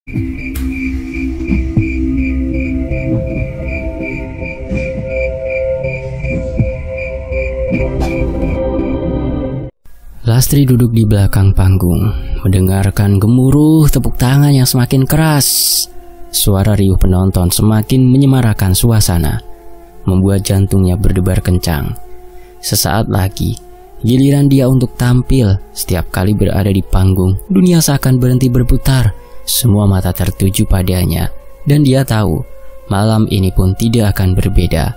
Lastri duduk di belakang panggung, mendengarkan gemuruh tepuk tangan yang semakin keras. Suara riuh penonton semakin menyemarakan suasana, membuat jantungnya berdebar kencang. Sesaat lagi, giliran dia untuk tampil. Setiap kali berada di panggung, dunia seakan berhenti berputar. Semua mata tertuju padanya, dan dia tahu, malam ini pun tidak akan berbeda.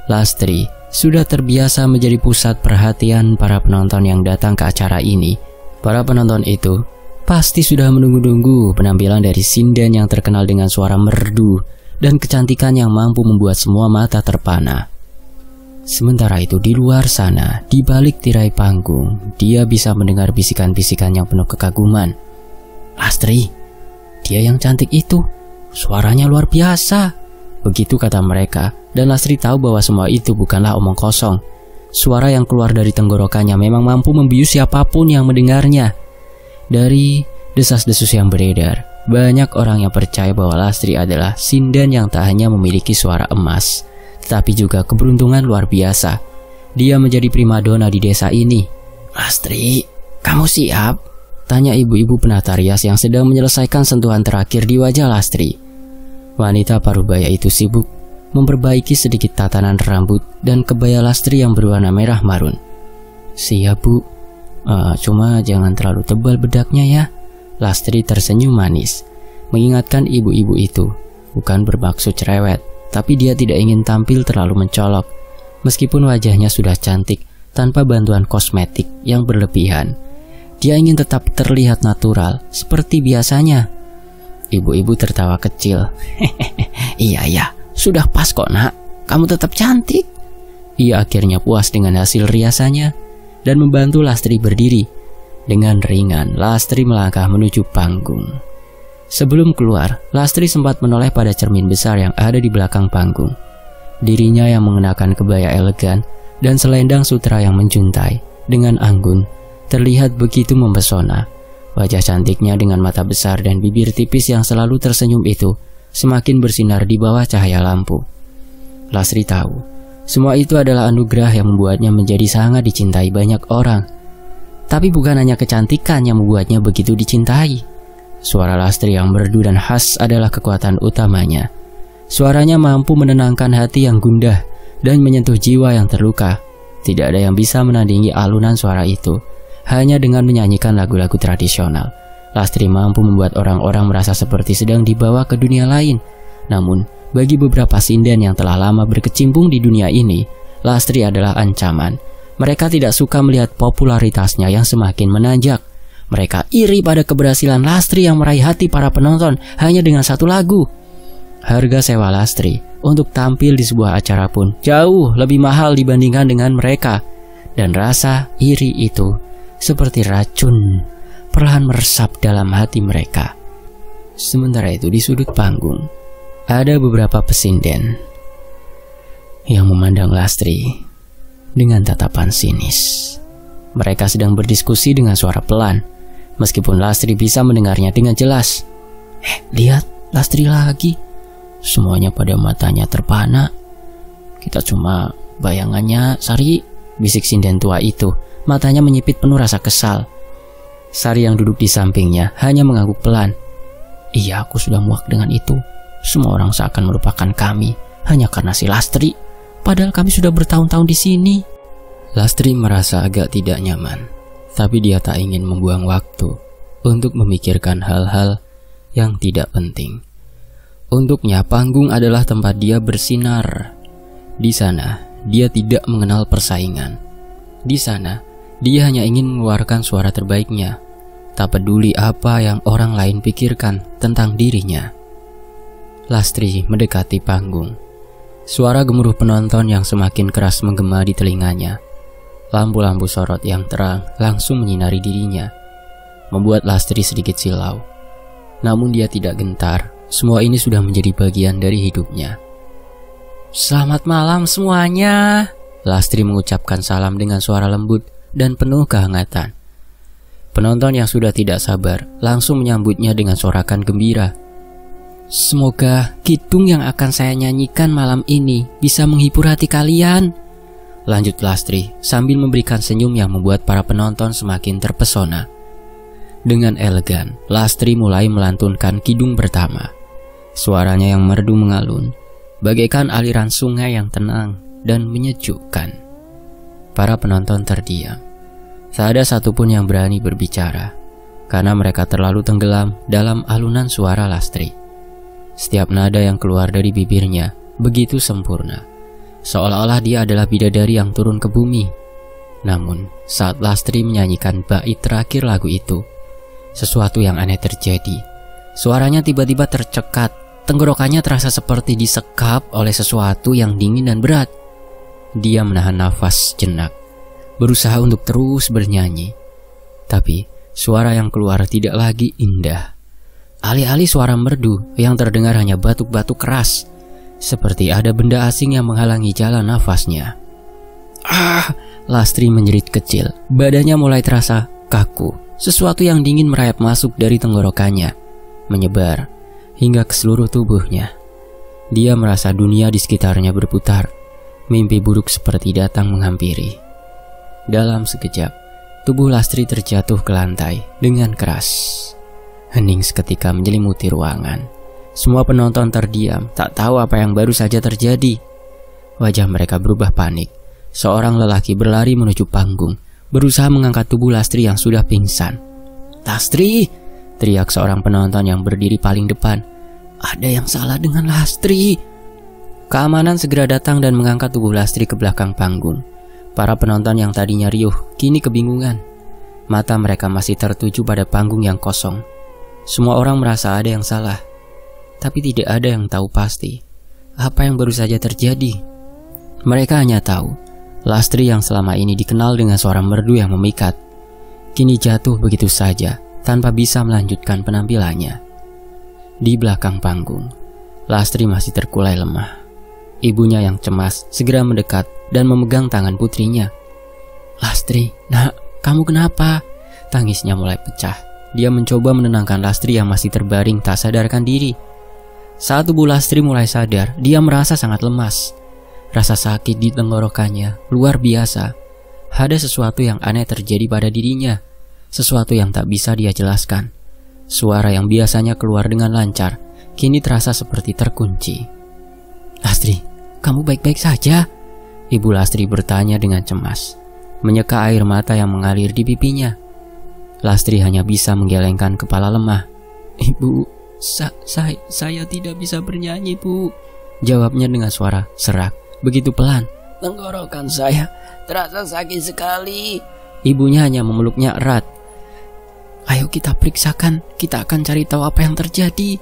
Lastri sudah terbiasa menjadi pusat perhatian para penonton yang datang ke acara ini. Para penonton itu pasti sudah menunggu-nunggu penampilan dari sinden yang terkenal dengan suara merdu dan kecantikan yang mampu membuat semua mata terpana. Sementara itu di luar sana, di balik tirai panggung, dia bisa mendengar bisikan-bisikan yang penuh kekaguman. "Lastri, dia yang cantik itu, suaranya luar biasa," begitu kata mereka. Dan Lastri tahu bahwa semua itu bukanlah omong kosong. Suara yang keluar dari tenggorokannya memang mampu membius siapapun yang mendengarnya. Dari desas-desus yang beredar, banyak orang yang percaya bahwa Lastri adalah sinden yang tak hanya memiliki suara emas, tetapi juga keberuntungan luar biasa. Dia menjadi primadona di desa ini. "Lastri, kamu siap?" tanya ibu-ibu penata rias yang sedang menyelesaikan sentuhan terakhir di wajah Lastri. Wanita parubaya itu sibuk memperbaiki sedikit tatanan rambut dan kebaya Lastri yang berwarna merah marun. "Siap, Bu. Cuma jangan terlalu tebal bedaknya ya." Lastri tersenyum manis, mengingatkan ibu-ibu itu. Bukan bermaksud cerewet, tapi dia tidak ingin tampil terlalu mencolok. Meskipun wajahnya sudah cantik tanpa bantuan kosmetik yang berlebihan, dia ingin tetap terlihat natural seperti biasanya. Ibu-ibu tertawa kecil. Iya, sudah pas kok nak, kamu tetap cantik." Ia akhirnya puas dengan hasil riasannya dan membantu Lastri berdiri. Dengan ringan, Lastri melangkah menuju panggung. Sebelum keluar, Lastri sempat menoleh pada cermin besar yang ada di belakang panggung. Dirinya yang mengenakan kebaya elegan dan selendang sutra yang menjuntai dengan anggun terlihat begitu mempesona. Wajah cantiknya dengan mata besar dan bibir tipis yang selalu tersenyum itu semakin bersinar di bawah cahaya lampu. Lastri tahu, semua itu adalah anugerah yang membuatnya menjadi sangat dicintai banyak orang. Tapi bukan hanya kecantikan yang membuatnya begitu dicintai. Suara Lastri yang merdu dan khas adalah kekuatan utamanya. Suaranya mampu menenangkan hati yang gundah dan menyentuh jiwa yang terluka. Tidak ada yang bisa menandingi alunan suara itu. Hanya dengan menyanyikan lagu-lagu tradisional, Lastri mampu membuat orang-orang merasa seperti sedang dibawa ke dunia lain. Namun, bagi beberapa sinden yang telah lama berkecimpung di dunia ini, Lastri adalah ancaman. Mereka tidak suka melihat popularitasnya yang semakin menanjak. Mereka iri pada keberhasilan Lastri yang meraih hati para penonton hanya dengan satu lagu. Harga sewa Lastri untuk tampil di sebuah acara pun jauh lebih mahal dibandingkan dengan mereka. Dan rasa iri itu seperti racun perlahan meresap dalam hati mereka. Sementara itu di sudut panggung, ada beberapa pesinden yang memandang Lastri dengan tatapan sinis. Mereka sedang berdiskusi dengan suara pelan, meskipun Lastri bisa mendengarnya dengan jelas. Lihat, Lastri lagi. Semuanya pada matanya terpana. Kita cuma bayangannya, Sari, bisik sinden tua itu. Matanya menyipit penuh rasa kesal. Sari yang duduk di sampingnya hanya mengangguk pelan. "Iya, aku sudah muak dengan itu. Semua orang seakan melupakan kami hanya karena si Lastri. Padahal kami sudah bertahun-tahun di sini." Lastri merasa agak tidak nyaman, tapi dia tak ingin membuang waktu untuk memikirkan hal-hal yang tidak penting. Untuknya, panggung adalah tempat dia bersinar. Di sana, dia tidak mengenal persaingan. Di sana, dia hanya ingin mengeluarkan suara terbaiknya, tak peduli apa yang orang lain pikirkan tentang dirinya. Lastri mendekati panggung. Suara gemuruh penonton yang semakin keras menggema di telinganya. Lampu-lampu sorot yang terang langsung menyinari dirinya, membuat Lastri sedikit silau. Namun dia tidak gentar, semua ini sudah menjadi bagian dari hidupnya. "Selamat malam semuanya," Lastri mengucapkan salam dengan suara lembut dan penuh kehangatan. Penonton yang sudah tidak sabar langsung menyambutnya dengan sorakan gembira. Semoga kidung yang akan saya nyanyikan malam ini bisa menghibur hati kalian, lanjut Lastri sambil memberikan senyum yang membuat para penonton semakin terpesona. Dengan elegan, Lastri mulai melantunkan kidung pertama. Suaranya yang merdu mengalun, bagaikan aliran sungai yang tenang dan menyejukkan. Para penonton terdiam. Tak ada satupun yang berani berbicara, karena mereka terlalu tenggelam dalam alunan suara Lastri. Setiap nada yang keluar dari bibirnya begitu sempurna, seolah-olah dia adalah bidadari yang turun ke bumi. Namun, saat Lastri menyanyikan bait terakhir lagu itu, sesuatu yang aneh terjadi. Suaranya tiba-tiba tercekat, tenggorokannya terasa seperti disekap oleh sesuatu yang dingin dan berat. Dia menahan nafas jenak, berusaha untuk terus bernyanyi. Tapi, suara yang keluar tidak lagi indah. Alih-alih suara merdu yang terdengar hanya batuk-batuk keras, seperti ada benda asing yang menghalangi jalan nafasnya. Lastri menjerit kecil. Badannya mulai terasa kaku. Sesuatu yang dingin merayap masuk dari tenggorokannya, menyebar hingga ke seluruh tubuhnya. Dia merasa dunia di sekitarnya berputar. Mimpi buruk seperti datang menghampiri. Dalam sekejap, tubuh Lastri terjatuh ke lantai dengan keras. Hening seketika menyelimuti ruangan. Semua penonton terdiam, tak tahu apa yang baru saja terjadi. Wajah mereka berubah panik. Seorang lelaki berlari menuju panggung, berusaha mengangkat tubuh Lastri yang sudah pingsan. "Lastri!" teriak seorang penonton yang berdiri paling depan. "Ada yang salah dengan Lastri!" Keamanan segera datang dan mengangkat tubuh Lastri ke belakang panggung. Para penonton yang tadinya riuh kini kebingungan. Mata mereka masih tertuju pada panggung yang kosong. Semua orang merasa ada yang salah, tapi tidak ada yang tahu pasti apa yang baru saja terjadi. Mereka hanya tahu Lastri yang selama ini dikenal dengan suara merdu yang memikat, kini jatuh begitu saja tanpa bisa melanjutkan penampilannya. Di belakang panggung, Lastri masih terkulai lemah. Ibunya yang cemas segera mendekat dan memegang tangan putrinya. "Lastri, nak, kamu kenapa?" Tangisnya mulai pecah. Dia mencoba menenangkan Lastri yang masih terbaring tak sadarkan diri. Saat tubuh Lastri mulai sadar, dia merasa sangat lemas. Rasa sakit di tenggorokannya luar biasa. Ada sesuatu yang aneh terjadi pada dirinya, sesuatu yang tak bisa dia jelaskan. Suara yang biasanya keluar dengan lancar, kini terasa seperti terkunci. "Lastri, kamu baik-baik saja?" Ibu Lastri bertanya dengan cemas, menyeka air mata yang mengalir di pipinya. Lastri hanya bisa menggelengkan kepala lemah. "Ibu, saya tidak bisa bernyanyi, Bu," jawabnya dengan suara serak, begitu pelan. "Tenggorokan saya terasa sakit sekali." Ibunya hanya memeluknya erat. "Ayo kita periksakan, kita akan cari tahu apa yang terjadi."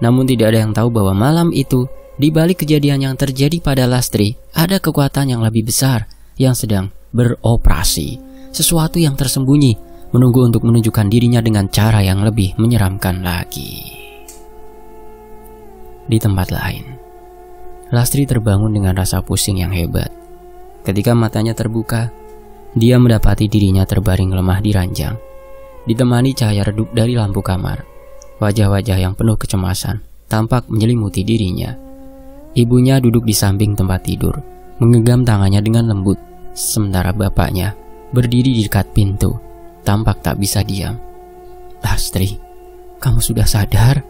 Namun tidak ada yang tahu bahwa malam itu, di balik kejadian yang terjadi pada Lastri, ada kekuatan yang lebih besar yang sedang beroperasi. Sesuatu yang tersembunyi, menunggu untuk menunjukkan dirinya dengan cara yang lebih menyeramkan lagi. Di tempat lain, Lastri terbangun dengan rasa pusing yang hebat. Ketika matanya terbuka, dia mendapati dirinya terbaring lemah di ranjang, ditemani cahaya redup dari lampu kamar. Wajah-wajah yang penuh kecemasan tampak menyelimuti dirinya. Ibunya duduk di samping tempat tidur, menggenggam tangannya dengan lembut, sementara bapaknya berdiri di dekat pintu, tampak tak bisa diam. "Lastri, kamu sudah sadar?"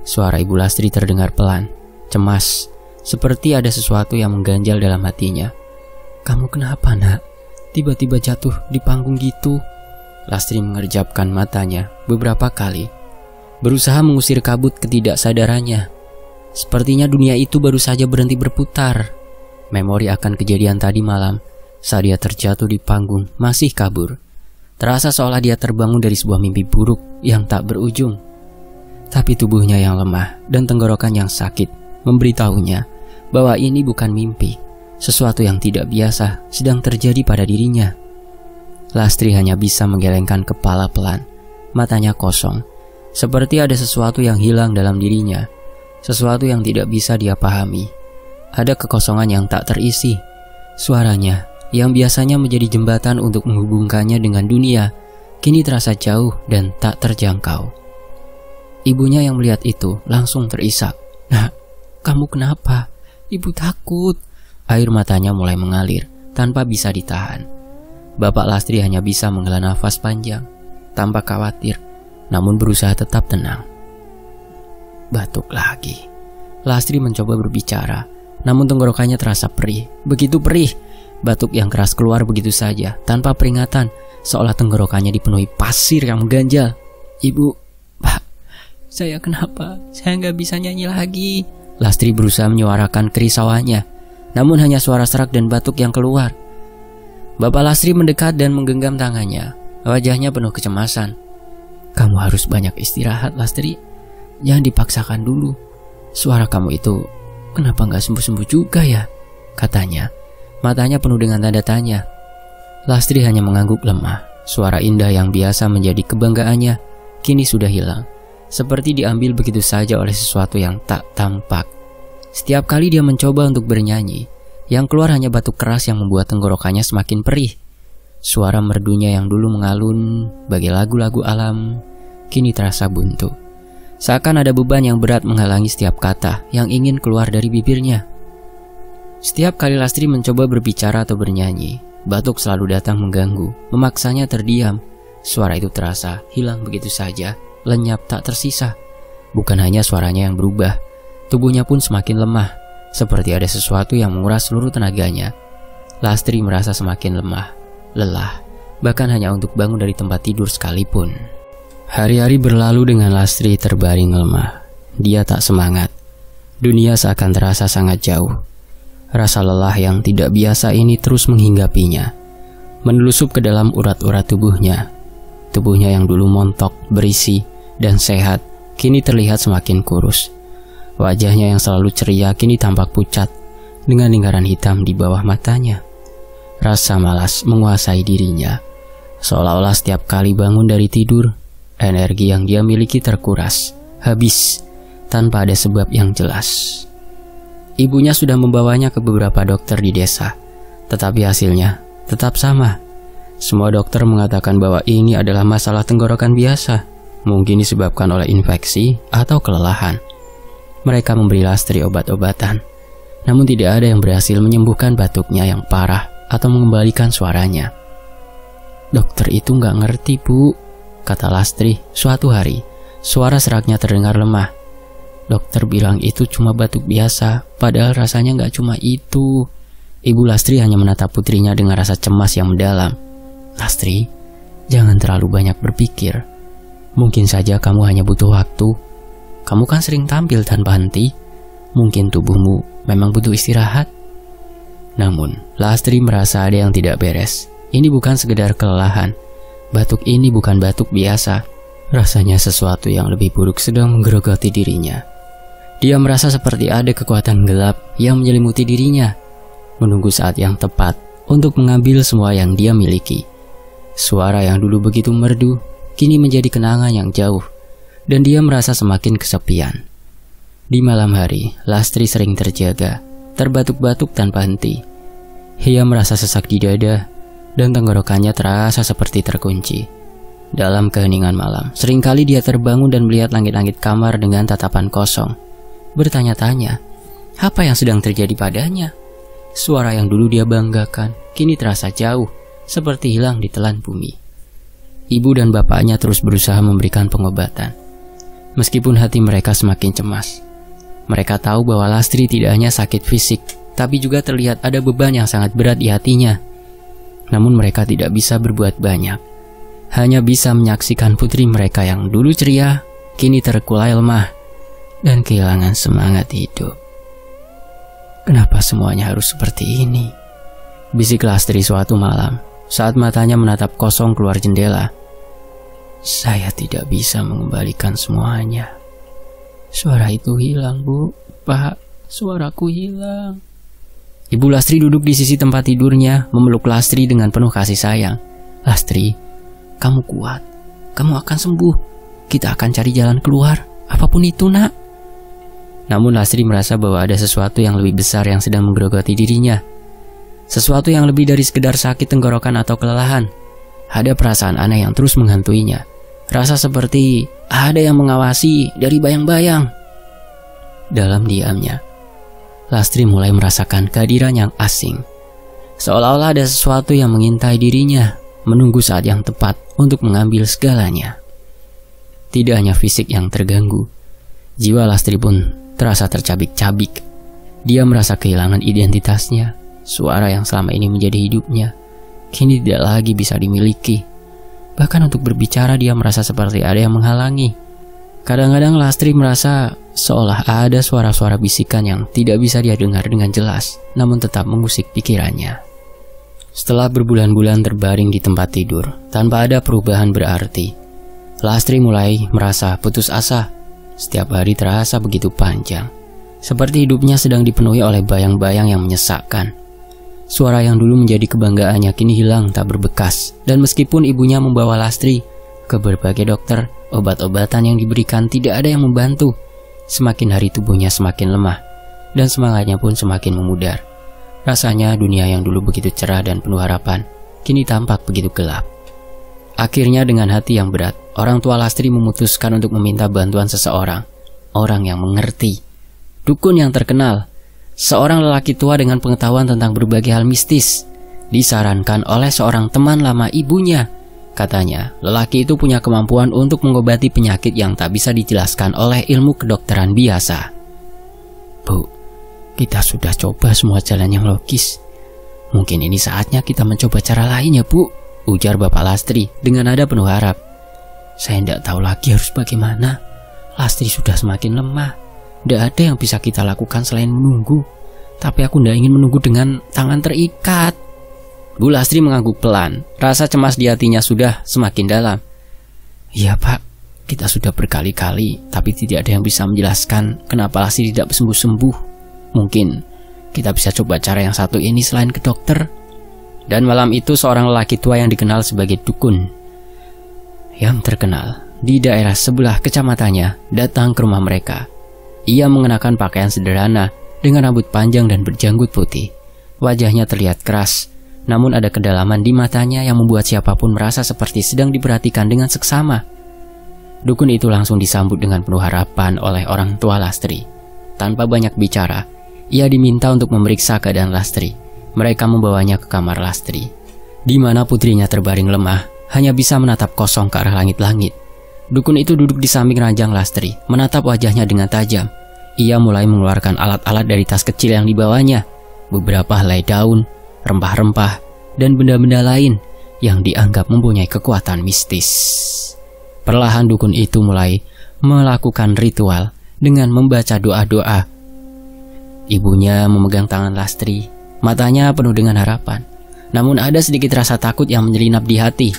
Suara ibu Lastri terdengar pelan, cemas, seperti ada sesuatu yang mengganjal dalam hatinya. "Kamu kenapa, nak? Tiba-tiba jatuh di panggung gitu?" Lastri mengerjapkan matanya beberapa kali, berusaha mengusir kabut ketidaksadarannya. Sepertinya dunia itu baru saja berhenti berputar. Memori akan kejadian tadi malam, saat dia terjatuh di panggung, masih kabur. Terasa seolah dia terbangun dari sebuah mimpi buruk yang tak berujung. Tapi tubuhnya yang lemah dan tenggorokan yang sakit memberitahunya bahwa ini bukan mimpi. Sesuatu yang tidak biasa sedang terjadi pada dirinya. Lastri hanya bisa menggelengkan kepala pelan. Matanya kosong, seperti ada sesuatu yang hilang dalam dirinya. Sesuatu yang tidak bisa dia pahami. Ada kekosongan yang tak terisi. Suaranya yang biasanya menjadi jembatan untuk menghubungkannya dengan dunia, kini terasa jauh dan tak terjangkau. Ibunya yang melihat itu langsung terisak. "Nah, kamu kenapa? Ibu takut." Air matanya mulai mengalir tanpa bisa ditahan. Bapak Lastri hanya bisa menghela nafas panjang tanpa khawatir, namun berusaha tetap tenang. Batuk lagi. Lastri mencoba berbicara, namun tenggorokannya terasa perih. Begitu perih, batuk yang keras keluar begitu saja tanpa peringatan, seolah tenggorokannya dipenuhi pasir yang mengganjal. "Ibu, Pak, saya kenapa? Saya nggak bisa nyanyi lagi." Lastri berusaha menyuarakan kerisauannya, namun hanya suara serak dan batuk yang keluar. Bapak Lastri mendekat dan menggenggam tangannya. Wajahnya penuh kecemasan. "Kamu harus banyak istirahat, Lastri. Jangan dipaksakan dulu. Suara kamu itu kenapa nggak sembuh-sembuh juga ya?" katanya. Matanya penuh dengan tanda tanya. Lastri hanya mengangguk lemah. Suara indah yang biasa menjadi kebanggaannya kini sudah hilang, seperti diambil begitu saja oleh sesuatu yang tak tampak. Setiap kali dia mencoba untuk bernyanyi, yang keluar hanya batuk keras yang membuat tenggorokannya semakin perih. Suara merdunya yang dulu mengalun bagi lagu-lagu alam kini terasa buntu. Seakan ada beban yang berat menghalangi setiap kata yang ingin keluar dari bibirnya. Setiap kali Lastri mencoba berbicara atau bernyanyi, batuk selalu datang mengganggu, memaksanya terdiam. Suara itu terasa hilang begitu saja, lenyap tak tersisa. Bukan hanya suaranya yang berubah, tubuhnya pun semakin lemah, seperti ada sesuatu yang menguras seluruh tenaganya. Lastri merasa semakin lemah, lelah, bahkan hanya untuk bangun dari tempat tidur sekalipun. Hari-hari berlalu dengan Lastri terbaring lemah. Dia tak semangat. Dunia seakan terasa sangat jauh. Rasa lelah yang tidak biasa ini terus menghinggapinya, menelusup ke dalam urat-urat tubuhnya. Tubuhnya yang dulu montok, berisi, dan sehat, kini terlihat semakin kurus. Wajahnya yang selalu ceria kini tampak pucat, dengan lingkaran hitam di bawah matanya. Rasa malas menguasai dirinya, seolah-olah setiap kali bangun dari tidur, energi yang dia miliki terkuras, habis, tanpa ada sebab yang jelas. Ibunya sudah membawanya ke beberapa dokter di desa, tetapi hasilnya tetap sama. Semua dokter mengatakan bahwa ini adalah masalah tenggorokan biasa, mungkin disebabkan oleh infeksi atau kelelahan. Mereka memberi Lastri obat-obatan, namun tidak ada yang berhasil menyembuhkan batuknya yang parah atau mengembalikan suaranya. "Dokter itu nggak ngerti, Bu," kata Lastri suatu hari. Suara seraknya terdengar lemah. "Dokter bilang itu cuma batuk biasa, padahal rasanya nggak cuma itu." Ibu Lastri hanya menatap putrinya dengan rasa cemas yang mendalam. "Lastri, jangan terlalu banyak berpikir. Mungkin saja kamu hanya butuh waktu. Kamu kan sering tampil tanpa henti. Mungkin tubuhmu memang butuh istirahat." Namun, Lastri merasa ada yang tidak beres. Ini bukan sekedar kelelahan. Batuk ini bukan batuk biasa. Rasanya sesuatu yang lebih buruk sedang menggerogoti dirinya. Dia merasa seperti ada kekuatan gelap yang menyelimuti dirinya, menunggu saat yang tepat untuk mengambil semua yang dia miliki. Suara yang dulu begitu merdu, kini menjadi kenangan yang jauh, dan dia merasa semakin kesepian. Di malam hari, Lastri sering terjaga, terbatuk-batuk tanpa henti. Ia merasa sesak di dada, dan tenggorokannya terasa seperti terkunci. Dalam keheningan malam, seringkali dia terbangun dan melihat langit-langit kamar dengan tatapan kosong. Bertanya-tanya, apa yang sedang terjadi padanya? Suara yang dulu dia banggakan, kini terasa jauh, seperti hilang di telan bumi. Ibu dan bapaknya terus berusaha memberikan pengobatan. Meskipun hati mereka semakin cemas, mereka tahu bahwa Lastri tidak hanya sakit fisik, tapi juga terlihat ada beban yang sangat berat di hatinya. Namun mereka tidak bisa berbuat banyak, hanya bisa menyaksikan putri mereka yang dulu ceria, kini terkulai lemah, dan kehilangan semangat hidup. "Kenapa semuanya harus seperti ini?" bisik Lastri suatu malam, saat matanya menatap kosong keluar jendela. "Saya tidak bisa mengembalikan semuanya. Suara itu hilang, Bu. Pak, suaraku hilang." Ibu Lastri duduk di sisi tempat tidurnya, memeluk Lastri dengan penuh kasih sayang. "Lastri, kamu kuat. Kamu akan sembuh. Kita akan cari jalan keluar, apapun itu, Nak." Namun Lastri merasa bahwa ada sesuatu yang lebih besar yang sedang menggerogoti dirinya. Sesuatu yang lebih dari sekedar sakit tenggorokan atau kelelahan. Ada perasaan aneh yang terus menghantuinya. Rasa seperti ada yang mengawasi dari bayang-bayang. Dalam diamnya, Lastri mulai merasakan kehadiran yang asing. Seolah-olah ada sesuatu yang mengintai dirinya, menunggu saat yang tepat untuk mengambil segalanya. Tidak hanya fisik yang terganggu, jiwa Lastri pun terasa tercabik-cabik. Dia merasa kehilangan identitasnya. Suara yang selama ini menjadi hidupnya kini tidak lagi bisa dimiliki. Bahkan untuk berbicara dia merasa seperti ada yang menghalangi. Kadang-kadang Lastri merasa seolah ada suara-suara bisikan yang tidak bisa dia dengar dengan jelas, namun tetap mengusik pikirannya. Setelah berbulan-bulan terbaring di tempat tidur tanpa ada perubahan berarti, Lastri mulai merasa putus asa. Setiap hari terasa begitu panjang, seperti hidupnya sedang dipenuhi oleh bayang-bayang yang menyesakkan. Suara yang dulu menjadi kebanggaannya kini hilang tak berbekas, dan meskipun ibunya membawa Lastri ke berbagai dokter, obat-obatan yang diberikan tidak ada yang membantu. Semakin hari tubuhnya semakin lemah, dan semangatnya pun semakin memudar. Rasanya dunia yang dulu begitu cerah dan penuh harapan, kini tampak begitu gelap. Akhirnya dengan hati yang berat, orang tua Lastri memutuskan untuk meminta bantuan seseorang, orang yang mengerti. Dukun yang terkenal, seorang lelaki tua dengan pengetahuan tentang berbagai hal mistis, disarankan oleh seorang teman lama ibunya. Katanya, lelaki itu punya kemampuan untuk mengobati penyakit yang tak bisa dijelaskan oleh ilmu kedokteran biasa. Bu, kita sudah coba semua jalan yang logis. Mungkin ini saatnya kita mencoba cara lain ya, Bu, ujar Bapak Lastri dengan nada penuh harap. Saya tidak tahu lagi harus bagaimana. Lastri sudah semakin lemah. Tidak ada yang bisa kita lakukan selain menunggu. Tapi aku tidak ingin menunggu dengan tangan terikat. Bu Lastri mengangguk pelan. Rasa cemas di hatinya sudah semakin dalam. Iya Pak, kita sudah berkali-kali, tapi tidak ada yang bisa menjelaskan kenapa Lastri tidak sembuh-sembuh. Mungkin kita bisa coba cara yang satu ini selain ke dokter. Dan malam itu seorang lelaki tua yang dikenal sebagai dukun, yang terkenal di daerah sebelah kecamatannya, datang ke rumah mereka. Ia mengenakan pakaian sederhana dengan rambut panjang dan berjanggut putih. Wajahnya terlihat keras, namun ada kedalaman di matanya yang membuat siapapun merasa seperti sedang diperhatikan dengan seksama. Dukun itu langsung disambut dengan penuh harapan oleh orang tua Lastri. Tanpa banyak bicara, ia diminta untuk memeriksa keadaan Lastri. Mereka membawanya ke kamar Lastri, di mana putrinya terbaring lemah, hanya bisa menatap kosong ke arah langit-langit. Dukun itu duduk di samping ranjang Lastri, menatap wajahnya dengan tajam. Ia mulai mengeluarkan alat-alat dari tas kecil yang dibawanya, beberapa helai daun, rempah-rempah, dan benda-benda lain yang dianggap mempunyai kekuatan mistis. Perlahan dukun itu mulai melakukan ritual dengan membaca doa-doa. Ibunya memegang tangan Lastri, matanya penuh dengan harapan. Namun ada sedikit rasa takut yang menyelinap di hati.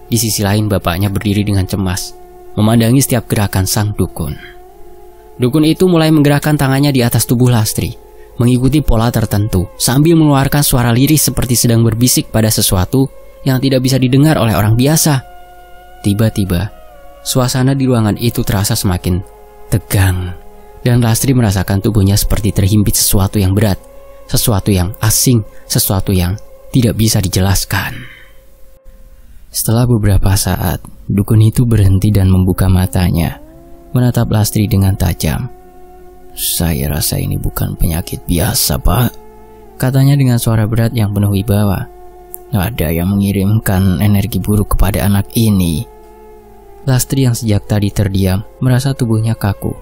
Di sisi lain bapaknya berdiri dengan cemas, memandangi setiap gerakan sang dukun. Dukun itu mulai menggerakkan tangannya di atas tubuh Lastri, mengikuti pola tertentu sambil mengeluarkan suara lirih seperti sedang berbisik pada sesuatu yang tidak bisa didengar oleh orang biasa. Tiba-tiba, suasana di ruangan itu terasa semakin tegang, dan Lastri merasakan tubuhnya seperti terhimpit sesuatu yang berat, sesuatu yang asing, sesuatu yang tidak bisa dijelaskan. Setelah beberapa saat, dukun itu berhenti dan membuka matanya, menatap Lastri dengan tajam. Saya rasa ini bukan penyakit biasa, Pak, katanya dengan suara berat yang penuh wibawa. Ada yang mengirimkan energi buruk kepada anak ini. Lastri yang sejak tadi terdiam merasa tubuhnya kaku,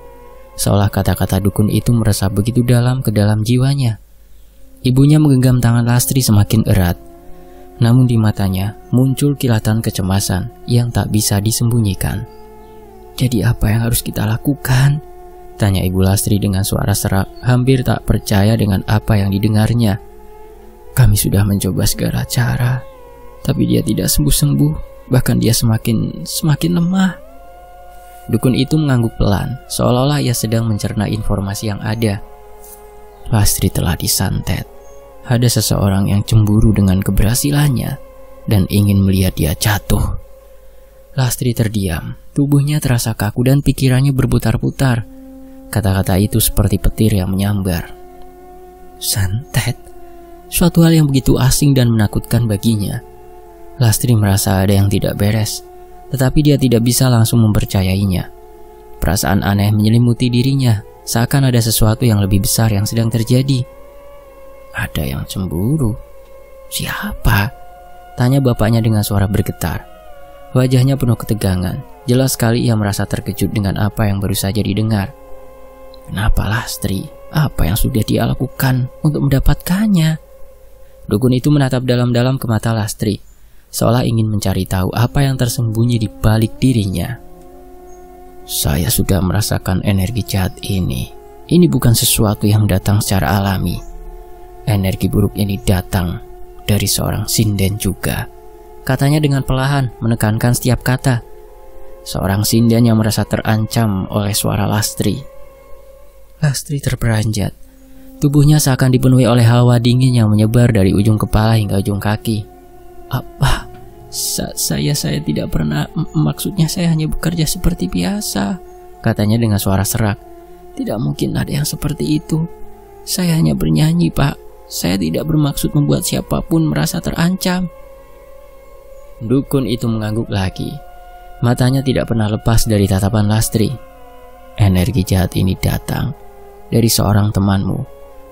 seolah kata-kata dukun itu meresap begitu dalam ke dalam jiwanya. Ibunya menggenggam tangan Lastri semakin erat, namun di matanya muncul kilatan kecemasan yang tak bisa disembunyikan. Jadi apa yang harus kita lakukan? Tanya Ibu Lastri dengan suara serak, hampir tak percaya dengan apa yang didengarnya. Kami sudah mencoba segala cara, tapi dia tidak sembuh-sembuh, bahkan dia semakin lemah. Dukun itu mengangguk pelan, seolah-olah ia sedang mencerna informasi yang ada. Lastri telah disantet. Ada seseorang yang cemburu dengan keberhasilannya dan ingin melihat dia jatuh. Lastri terdiam, tubuhnya terasa kaku dan pikirannya berputar-putar. Kata-kata itu seperti petir yang menyambar. Santet, suatu hal yang begitu asing dan menakutkan baginya. Lastri merasa ada yang tidak beres. tetapi dia tidak bisa langsung mempercayainya. Perasaan aneh menyelimuti dirinya, seakan ada sesuatu yang lebih besar yang sedang terjadi. Ada yang cemburu. Siapa? Tanya bapaknya dengan suara bergetar. Wajahnya penuh ketegangan. Jelas sekali ia merasa terkejut dengan apa yang baru saja didengar. Kenapa Lastri? Apa yang sudah dia lakukan untuk mendapatkannya? Dukun itu menatap dalam-dalam ke mata Lastri, seolah ingin mencari tahu apa yang tersembunyi di balik dirinya. Saya sudah merasakan energi jahat ini. Ini bukan sesuatu yang datang secara alami. Energi buruk ini datang dari seorang sinden juga, katanya dengan perlahan menekankan setiap kata. Seorang sinden yang merasa terancam oleh suara Lastri. Lastri terperanjat. Tubuhnya seakan dipenuhi oleh hawa dingin yang menyebar dari ujung kepala hingga ujung kaki. Apa? Saya tidak pernah, maksudnya saya hanya bekerja seperti biasa, katanya dengan suara serak. Tidak mungkin ada yang seperti itu. Saya hanya bernyanyi, Pak. Saya tidak bermaksud membuat siapapun merasa terancam. Dukun itu mengangguk lagi. Matanya tidak pernah lepas dari tatapan Lastri. Energi jahat ini datang dari seorang temanmu.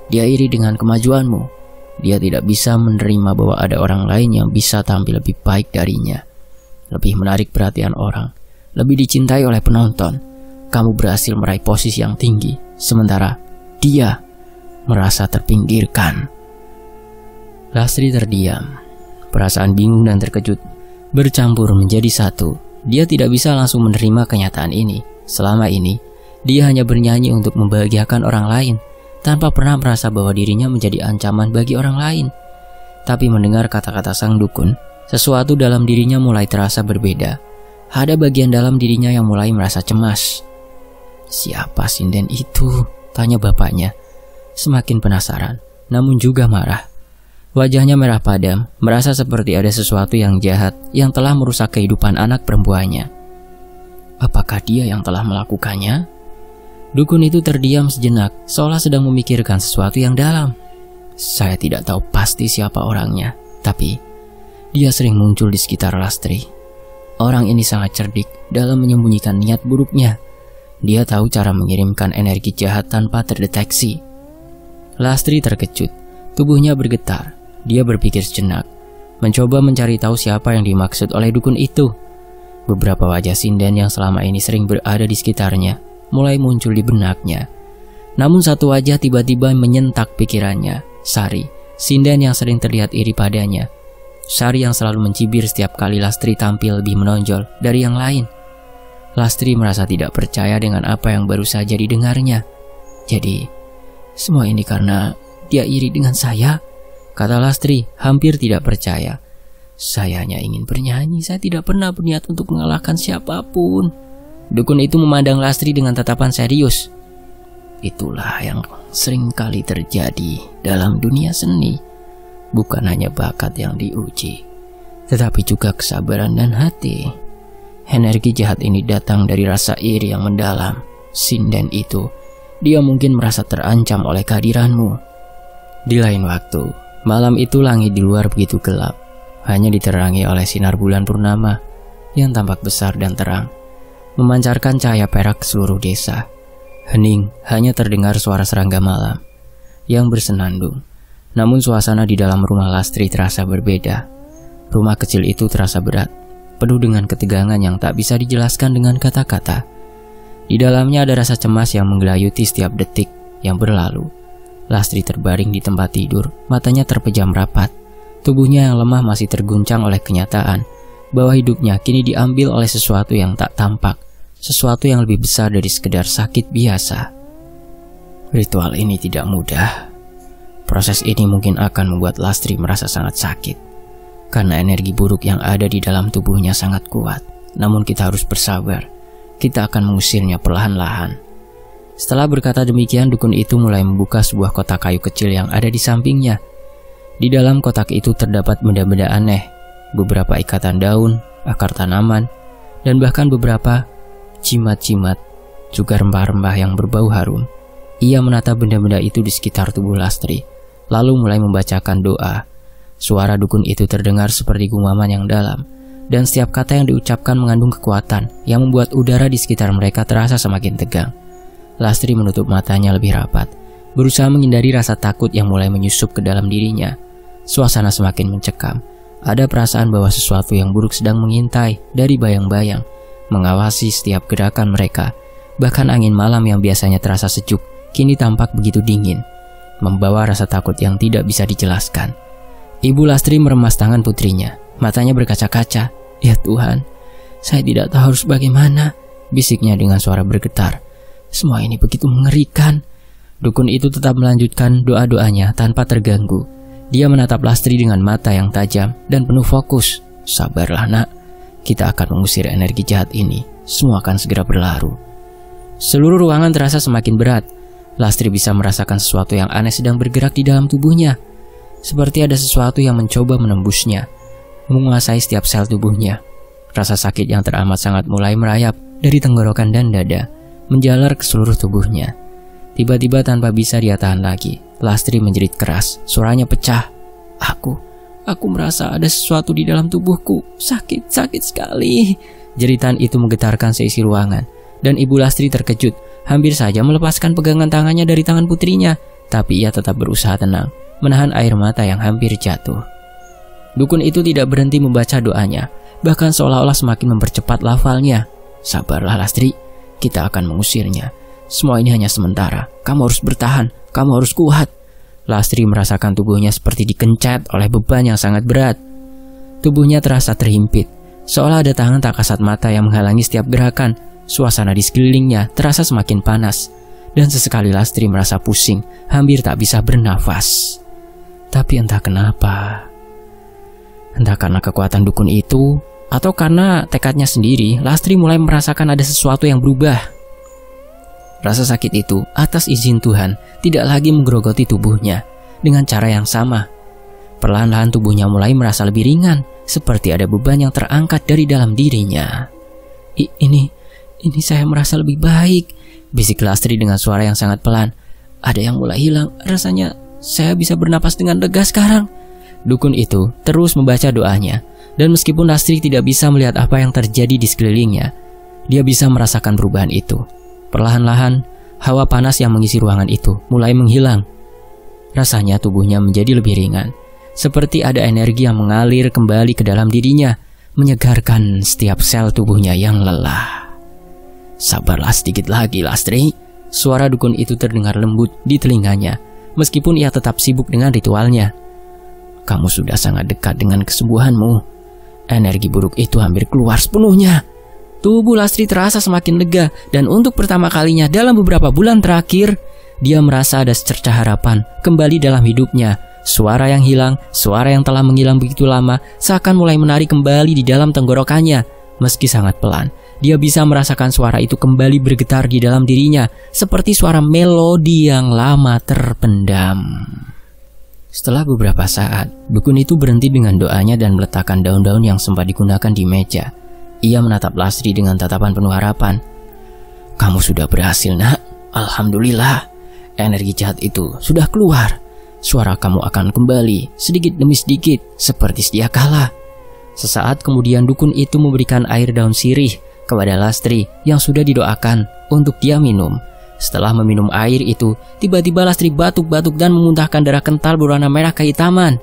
Dia iri dengan kemajuanmu. Dia tidak bisa menerima bahwa ada orang lain yang bisa tampil lebih baik darinya, lebih menarik perhatian orang, lebih dicintai oleh penonton. Kamu berhasil meraih posisi yang tinggi, sementara dia merasa terpinggirkan. Lastri terdiam. Perasaan bingung dan terkejut bercampur menjadi satu. Dia tidak bisa langsung menerima kenyataan ini. Selama ini, dia hanya bernyanyi untuk membahagiakan orang lain, tanpa pernah merasa bahwa dirinya menjadi ancaman bagi orang lain. Tapi mendengar kata-kata sang dukun, sesuatu dalam dirinya mulai terasa berbeda. Ada bagian dalam dirinya yang mulai merasa cemas. Siapa sinden itu? Tanya bapaknya. Semakin penasaran, namun juga marah. Wajahnya merah padam, merasa seperti ada sesuatu yang jahat yang telah merusak kehidupan anak perempuannya. Apakah dia yang telah melakukannya? Dukun itu terdiam sejenak, seolah sedang memikirkan sesuatu yang dalam. Saya tidak tahu pasti siapa orangnya, tapi dia sering muncul di sekitar Lastri. Orang ini sangat cerdik dalam menyembunyikan niat buruknya. Dia tahu cara mengirimkan energi jahat tanpa terdeteksi. Lastri terkejut, tubuhnya bergetar. Dia berpikir sejenak, mencoba mencari tahu siapa yang dimaksud oleh dukun itu. Beberapa wajah sinden yang selama ini sering berada di sekitarnya mulai muncul di benaknya. Namun satu wajah tiba-tiba menyentak pikirannya. Sari, sinden yang sering terlihat iri padanya. Sari yang selalu mencibir setiap kali Lastri tampil lebih menonjol dari yang lain. Lastri merasa tidak percaya dengan apa yang baru saja didengarnya. Jadi, semua ini karena dia iri dengan saya? Kata Lastri hampir tidak percaya. Saya hanya ingin bernyanyi, saya tidak pernah berniat untuk mengalahkan siapapun. Dukun itu memandang Lastri dengan tatapan serius. Itulah yang sering kali terjadi dalam dunia seni. Bukan hanya bakat yang diuji, tetapi juga kesabaran dan hati. Energi jahat ini datang dari rasa iri yang mendalam. Sinden itu, dia mungkin merasa terancam oleh kehadiranmu. Di lain waktu, malam itu langit di luar begitu gelap. Hanya diterangi oleh sinar bulan purnama yang tampak besar dan terang, memancarkan cahaya perak ke seluruh desa. Hening, hanya terdengar suara serangga malam yang bersenandung. Namun suasana di dalam rumah Lastri terasa berbeda. Rumah kecil itu terasa berat, penuh dengan ketegangan yang tak bisa dijelaskan dengan kata-kata. Di dalamnya ada rasa cemas yang menggelayuti setiap detik yang berlalu. Lastri terbaring di tempat tidur, matanya terpejam rapat. Tubuhnya yang lemah masih terguncang oleh kenyataan bahwa hidupnya kini diambil oleh sesuatu yang tak tampak, sesuatu yang lebih besar dari sekedar sakit biasa. Ritual ini tidak mudah. Proses ini mungkin akan membuat Lastri merasa sangat sakit, karena energi buruk yang ada di dalam tubuhnya sangat kuat. Namun kita harus bersabar, kita akan mengusirnya perlahan-lahan. Setelah berkata demikian, dukun itu mulai membuka sebuah kotak kayu kecil yang ada di sampingnya. Di dalam kotak itu terdapat benda-benda aneh, beberapa ikatan daun, akar tanaman, dan bahkan beberapa jimat-jimat, juga rempah-rempah yang berbau harum. Ia menatap benda-benda itu di sekitar tubuh Lastri, lalu mulai membacakan doa. Suara dukun itu terdengar seperti gumaman yang dalam, dan setiap kata yang diucapkan mengandung kekuatan yang membuat udara di sekitar mereka terasa semakin tegang. Lastri menutup matanya lebih rapat, berusaha menghindari rasa takut yang mulai menyusup ke dalam dirinya. Suasana semakin mencekam. Ada perasaan bahwa sesuatu yang buruk sedang mengintai dari bayang-bayang, mengawasi setiap gerakan mereka. Bahkan angin malam yang biasanya terasa sejuk, kini tampak begitu dingin, membawa rasa takut yang tidak bisa dijelaskan. Ibu Lastri meremas tangan putrinya, matanya berkaca-kaca. "Ya Tuhan, saya tidak tahu harus bagaimana," bisiknya dengan suara bergetar. "Semua ini begitu mengerikan." Dukun itu tetap melanjutkan doa-doanya tanpa terganggu. Dia menatap Lastri dengan mata yang tajam dan penuh fokus. "Sabarlah nak, kita akan mengusir energi jahat ini. Semua akan segera berlalu." Seluruh ruangan terasa semakin berat. Lastri bisa merasakan sesuatu yang aneh sedang bergerak di dalam tubuhnya. Seperti ada sesuatu yang mencoba menembusnya, menguasai setiap sel tubuhnya. Rasa sakit yang teramat sangat mulai merayap dari tenggorokan dan dada, menjalar ke seluruh tubuhnya. Tiba-tiba tanpa bisa dia tahan lagi, Lastri menjerit keras, suaranya pecah. Aku merasa ada sesuatu di dalam tubuhku. Sakit sekali." Jeritan itu menggetarkan seisi ruangan, dan Ibu Lastri terkejut, hampir saja melepaskan pegangan tangannya dari tangan putrinya. Tapi ia tetap berusaha tenang, menahan air mata yang hampir jatuh. Dukun itu tidak berhenti membaca doanya, bahkan seolah-olah semakin mempercepat lafalnya. "Sabarlah Lastri, kita akan mengusirnya. Semua ini hanya sementara. Kamu harus bertahan, kamu harus kuat." Lastri merasakan tubuhnya seperti dikencet oleh beban yang sangat berat. Tubuhnya terasa terhimpit, seolah ada tangan tak kasat mata yang menghalangi setiap gerakan. Suasana di sekelilingnya terasa semakin panas, dan sesekali Lastri merasa pusing, hampir tak bisa bernafas. Tapi entah kenapa, entah karena kekuatan dukun itu, atau karena tekadnya sendiri, Lastri mulai merasakan ada sesuatu yang berubah. Rasa sakit itu, atas izin Tuhan, tidak lagi menggerogoti tubuhnya dengan cara yang sama. Perlahan-lahan tubuhnya mulai merasa lebih ringan, seperti ada beban yang terangkat dari dalam dirinya. Ini saya merasa lebih baik," bisik Lastri dengan suara yang sangat pelan. "Ada yang mulai hilang, rasanya saya bisa bernapas dengan lega sekarang." Dukun itu terus membaca doanya, dan meskipun Lastri tidak bisa melihat apa yang terjadi di sekelilingnya, dia bisa merasakan perubahan itu. Perlahan-lahan, hawa panas yang mengisi ruangan itu mulai menghilang. Rasanya tubuhnya menjadi lebih ringan, seperti ada energi yang mengalir kembali ke dalam dirinya, menyegarkan setiap sel tubuhnya yang lelah. "Sabarlah sedikit lagi Lastri," suara dukun itu terdengar lembut di telinganya, meskipun ia tetap sibuk dengan ritualnya. "Kamu sudah sangat dekat dengan kesembuhanmu. Energi buruk itu hampir keluar sepenuhnya." Tubuh Lastri terasa semakin lega, dan untuk pertama kalinya dalam beberapa bulan terakhir, dia merasa ada secercah harapan kembali dalam hidupnya. Suara yang hilang, suara yang telah menghilang begitu lama, seakan mulai menari kembali di dalam tenggorokannya. Meski sangat pelan, dia bisa merasakan suara itu kembali bergetar di dalam dirinya, seperti suara melodi yang lama terpendam. Setelah beberapa saat, dukun itu berhenti dengan doanya dan meletakkan daun-daun yang sempat digunakan di meja. Ia menatap Lastri dengan tatapan penuh harapan. "Kamu sudah berhasil nak, alhamdulillah. Energi jahat itu sudah keluar. Suara kamu akan kembali sedikit demi sedikit seperti sedia kala." Sesaat kemudian dukun itu memberikan air daun sirih kepada Lastri yang sudah didoakan untuk dia minum. Setelah meminum air itu, tiba-tiba Lastri batuk-batuk dan memuntahkan darah kental berwarna merah kehitaman.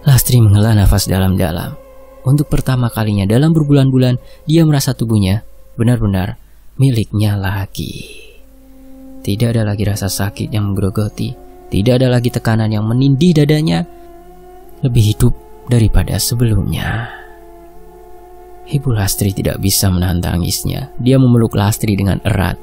Lastri menghela nafas dalam-dalam. Untuk pertama kalinya dalam berbulan-bulan, dia merasa tubuhnya benar-benar miliknya lagi. Tidak ada lagi rasa sakit yang menggerogoti, tidak ada lagi tekanan yang menindih dadanya. Lebih hidup daripada sebelumnya. Ibu Lastri tidak bisa menahan tangisnya. Dia memeluk Lastri dengan erat.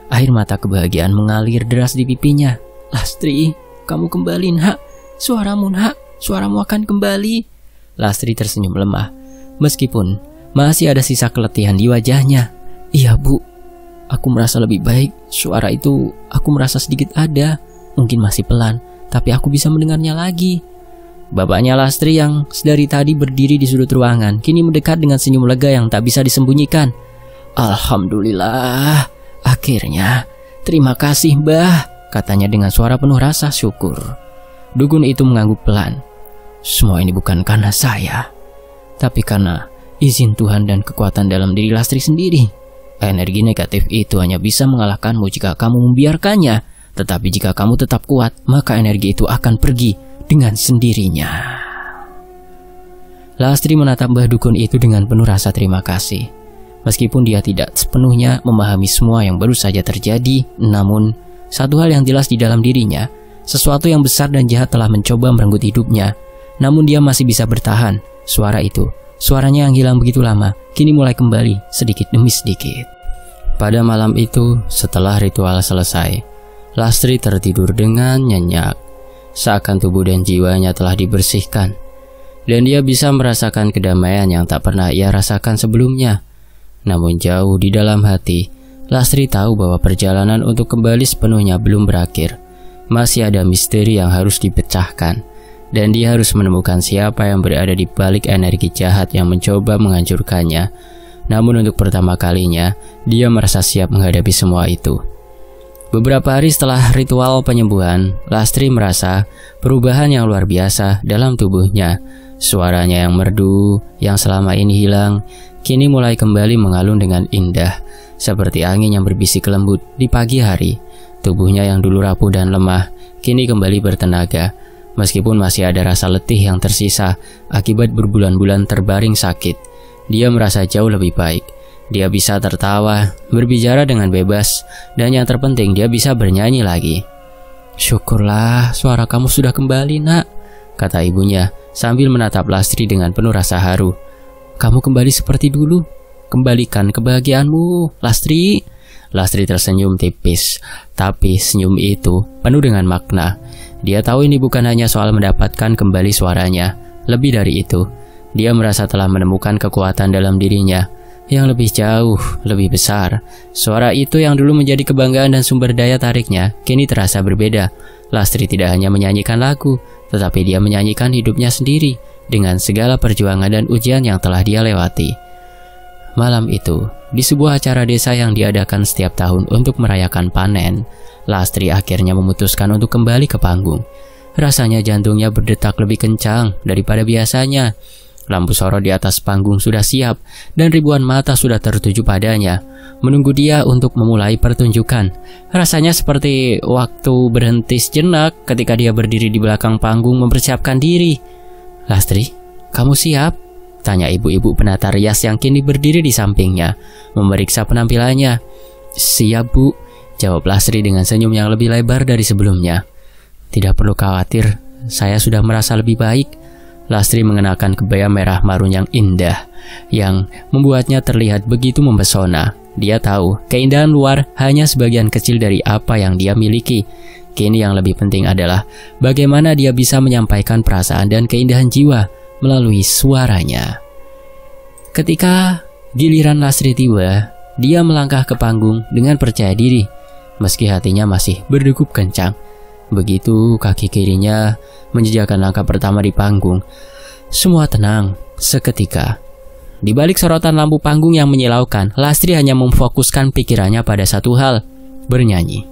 Air mata kebahagiaan mengalir deras di pipinya. "Lastri, kamu kembali nak. Suaramu nak, suaramu akan kembali." Lastri tersenyum lemah, meskipun masih ada sisa keletihan di wajahnya. "Iya bu, aku merasa lebih baik. Suara itu aku merasa sedikit ada. Mungkin masih pelan, tapi aku bisa mendengarnya lagi." Bapaknya Lastri yang sedari tadi berdiri di sudut ruangan, kini mendekat dengan senyum lega yang tak bisa disembunyikan. "Alhamdulillah, akhirnya. Terima kasih mbah," katanya dengan suara penuh rasa syukur. Dukun itu mengangguk pelan. "Semua ini bukan karena saya, tapi karena izin Tuhan dan kekuatan dalam diri Lastri sendiri. Energi negatif itu hanya bisa mengalahkanmu jika kamu membiarkannya. Tetapi jika kamu tetap kuat, maka energi itu akan pergi dengan sendirinya. Lastri menatap Mbah Dukun itu dengan penuh rasa terima kasih. Meskipun dia tidak sepenuhnya memahami semua yang baru saja terjadi, namun satu hal yang jelas di dalam dirinya, sesuatu yang besar dan jahat telah mencoba merenggut hidupnya. Namun dia masih bisa bertahan. Suara itu, suaranya yang hilang begitu lama, kini mulai kembali sedikit demi sedikit. Pada malam itu, setelah ritual selesai, Lastri tertidur dengan nyenyak. Seakan tubuh dan jiwanya telah dibersihkan. Dan dia bisa merasakan kedamaian yang tak pernah ia rasakan sebelumnya. Namun jauh di dalam hati, Lastri tahu bahwa perjalanan untuk kembali sepenuhnya belum berakhir. Masih ada misteri yang harus dipecahkan. Dan dia harus menemukan siapa yang berada di balik energi jahat yang mencoba menghancurkannya. Namun untuk pertama kalinya, dia merasa siap menghadapi semua itu. Beberapa hari setelah ritual penyembuhan, Lastri merasa perubahan yang luar biasa dalam tubuhnya. Suaranya yang merdu, yang selama ini hilang, kini mulai kembali mengalun dengan indah, seperti angin yang berbisik lembut di pagi hari. Tubuhnya yang dulu rapuh dan lemah, kini kembali bertenaga. Meskipun masih ada rasa letih yang tersisa akibat berbulan-bulan terbaring sakit, dia merasa jauh lebih baik. Dia bisa tertawa, berbicara dengan bebas, dan yang terpenting dia bisa bernyanyi lagi. "Syukurlah, suara kamu sudah kembali, Nak," kata ibunya sambil menatap Lastri dengan penuh rasa haru. "Kamu kembali seperti dulu. Kembalikan kebahagiaanmu, Lastri." Lastri tersenyum tipis, tapi senyum itu penuh dengan makna. Dia tahu ini bukan hanya soal mendapatkan kembali suaranya. Lebih dari itu, dia merasa telah menemukan kekuatan dalam dirinya yang lebih jauh, lebih besar. Suara itu yang dulu menjadi kebanggaan dan sumber daya tariknya, kini terasa berbeda. Lastri tidak hanya menyanyikan lagu, tetapi dia menyanyikan hidupnya sendiri dengan segala perjuangan dan ujian yang telah dia lewati. Malam itu, di sebuah acara desa yang diadakan setiap tahun untuk merayakan panen, Lastri akhirnya memutuskan untuk kembali ke panggung. Rasanya jantungnya berdetak lebih kencang daripada biasanya. Lampu sorot di atas panggung sudah siap dan ribuan mata sudah tertuju padanya, menunggu dia untuk memulai pertunjukan. Rasanya seperti waktu berhenti sejenak ketika dia berdiri di belakang panggung mempersiapkan diri. "Lastri, kamu siap?" tanya ibu-ibu penata rias yang kini berdiri di sampingnya, memeriksa penampilannya. "Siap, Bu," jawab Lastri dengan senyum yang lebih lebar dari sebelumnya. "Tidak perlu khawatir, saya sudah merasa lebih baik." Lastri mengenakan kebaya merah marun yang indah, yang membuatnya terlihat begitu mempesona. Dia tahu, keindahan luar hanya sebagian kecil dari apa yang dia miliki. Kini yang lebih penting adalah bagaimana dia bisa menyampaikan perasaan dan keindahan jiwa melalui suaranya. Ketika giliran Lastri tiba, dia melangkah ke panggung dengan percaya diri, meski hatinya masih berdegup kencang. Begitu kaki kirinya menjejakkan langkah pertama di panggung, semua tenang seketika. Di balik sorotan lampu panggung yang menyilaukan, Lastri hanya memfokuskan pikirannya pada satu hal, bernyanyi.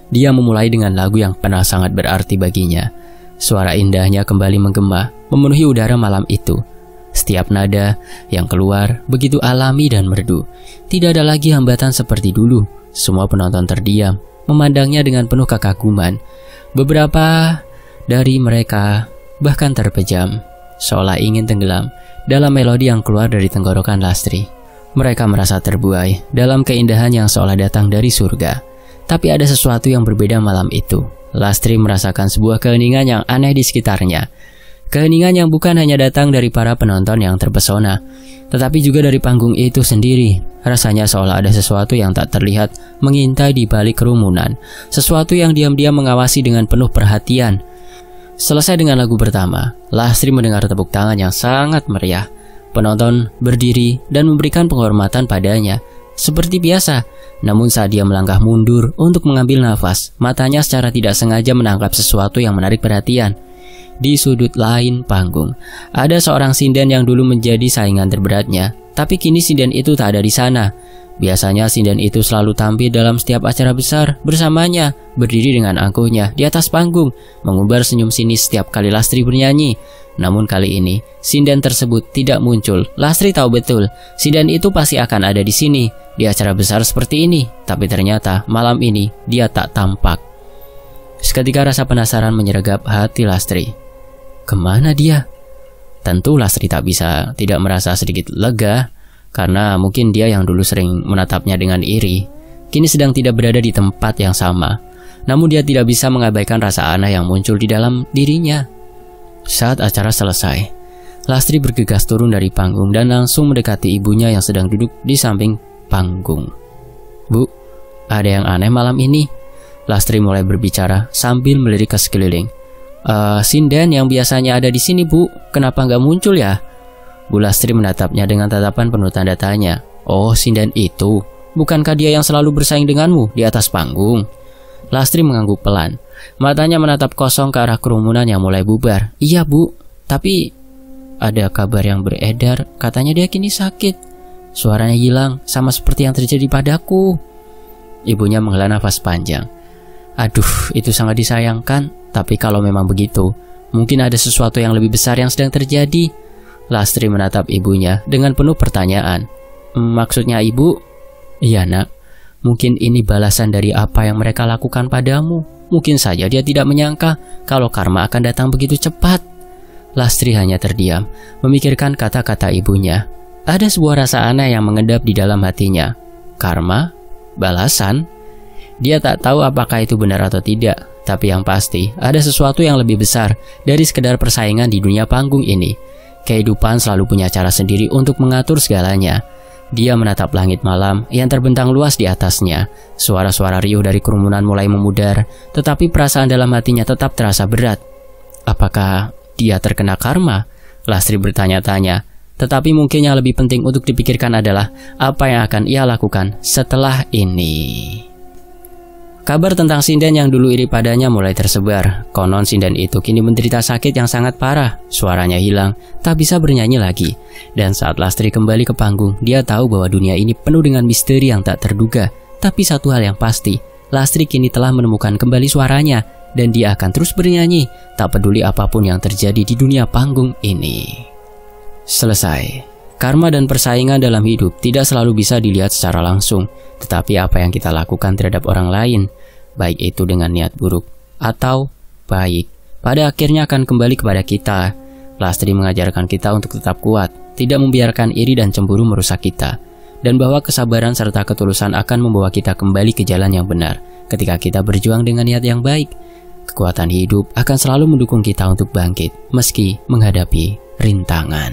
Dia memulai dengan lagu yang pernah sangat berarti baginya. Suara indahnya kembali menggema, memenuhi udara malam itu. Setiap nada yang keluar begitu alami dan merdu. Tidak ada lagi hambatan seperti dulu. Semua penonton terdiam, memandangnya dengan penuh kekaguman. Beberapa dari mereka bahkan terpejam, seolah ingin tenggelam dalam melodi yang keluar dari tenggorokan Lastri. Mereka merasa terbuai dalam keindahan yang seolah datang dari surga. Tapi ada sesuatu yang berbeda malam itu. Lastri merasakan sebuah keheningan yang aneh di sekitarnya. Keheningan yang bukan hanya datang dari para penonton yang terpesona, tetapi juga dari panggung itu sendiri. Rasanya seolah ada sesuatu yang tak terlihat mengintai di balik kerumunan. Sesuatu yang diam-diam mengawasi dengan penuh perhatian. Selesai dengan lagu pertama, Lastri mendengar tepuk tangan yang sangat meriah. Penonton berdiri dan memberikan penghormatan padanya. Seperti biasa, namun saat dia melangkah mundur untuk mengambil nafas, matanya secara tidak sengaja menangkap sesuatu yang menarik perhatian. Di sudut lain panggung, ada seorang sinden yang dulu menjadi saingan terberatnya, tapi kini sinden itu tak ada di sana. Biasanya sinden itu selalu tampil dalam setiap acara besar bersamanya, berdiri dengan angkuhnya di atas panggung, mengumbar senyum sinis setiap kali Lastri bernyanyi. Namun kali ini, sinden tersebut tidak muncul. Lastri tahu betul, sinden itu pasti akan ada di sini, di acara besar seperti ini. Tapi ternyata malam ini dia tak tampak. Seketika rasa penasaran menyergap hati Lastri. Kemana dia? Tentu Lastri tidak merasa sedikit lega, karena mungkin dia yang dulu sering menatapnya dengan iri, kini sedang tidak berada di tempat yang sama. Namun dia tidak bisa mengabaikan rasa aneh yang muncul di dalam dirinya. Saat acara selesai, Lastri bergegas turun dari panggung dan langsung mendekati ibunya yang sedang duduk di samping panggung. "Bu, ada yang aneh malam ini," Lastri mulai berbicara sambil melirik ke sekeliling. Sinden yang biasanya ada di sini, Bu, kenapa nggak muncul ya?" Bu Lastri menatapnya dengan tatapan penuh tanda tanya. "Oh, sinden itu, bukankah dia yang selalu bersaing denganmu di atas panggung?" Lastri mengangguk pelan. Matanya menatap kosong ke arah kerumunan yang mulai bubar. "Iya, Bu, tapi ada kabar yang beredar, katanya dia kini sakit. Suaranya hilang, sama seperti yang terjadi padaku." Ibunya menghela nafas panjang. "Aduh, itu sangat disayangkan, tapi kalau memang begitu, mungkin ada sesuatu yang lebih besar yang sedang terjadi." Lastri menatap ibunya dengan penuh pertanyaan. "Maksudnya ibu?" "Iya nak, mungkin ini balasan dari apa yang mereka lakukan padamu. Mungkin saja dia tidak menyangka kalau karma akan datang begitu cepat." Lastri hanya terdiam, memikirkan kata-kata ibunya. Ada sebuah rasa aneh yang mengendap di dalam hatinya. Karma? Balasan? Dia tak tahu apakah itu benar atau tidak, tapi yang pasti ada sesuatu yang lebih besar dari sekedar persaingan di dunia panggung ini. Kehidupan selalu punya cara sendiri untuk mengatur segalanya. Dia menatap langit malam yang terbentang luas di atasnya. Suara-suara riuh dari kerumunan mulai memudar, tetapi perasaan dalam hatinya tetap terasa berat. Apakah dia terkena karma? Lastri bertanya-tanya. Tetapi mungkin yang lebih penting untuk dipikirkan adalah apa yang akan ia lakukan setelah ini. Kabar tentang sinden yang dulu iri padanya mulai tersebar. Konon sinden itu kini menderita sakit yang sangat parah. Suaranya hilang, tak bisa bernyanyi lagi. Dan saat Lastri kembali ke panggung, dia tahu bahwa dunia ini penuh dengan misteri yang tak terduga. Tapi satu hal yang pasti, Lastri kini telah menemukan kembali suaranya. Dan dia akan terus bernyanyi, tak peduli apapun yang terjadi di dunia panggung ini. Selesai. Karma dan persaingan dalam hidup tidak selalu bisa dilihat secara langsung. Tetapi apa yang kita lakukan terhadap orang lain, baik itu dengan niat buruk atau baik, pada akhirnya akan kembali kepada kita. Lastri mengajarkan kita untuk tetap kuat, tidak membiarkan iri dan cemburu merusak kita, dan bahwa kesabaran serta ketulusan akan membawa kita kembali ke jalan yang benar. Ketika kita berjuang dengan niat yang baik, kekuatan hidup akan selalu mendukung kita untuk bangkit meski menghadapi rintangan.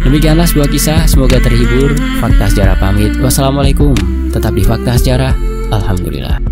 Demikianlah sebuah kisah, semoga terhibur. Fakta Sejarah pamit. Wassalamualaikum. Tetap di Fakta Sejarah. Alhamdulillah.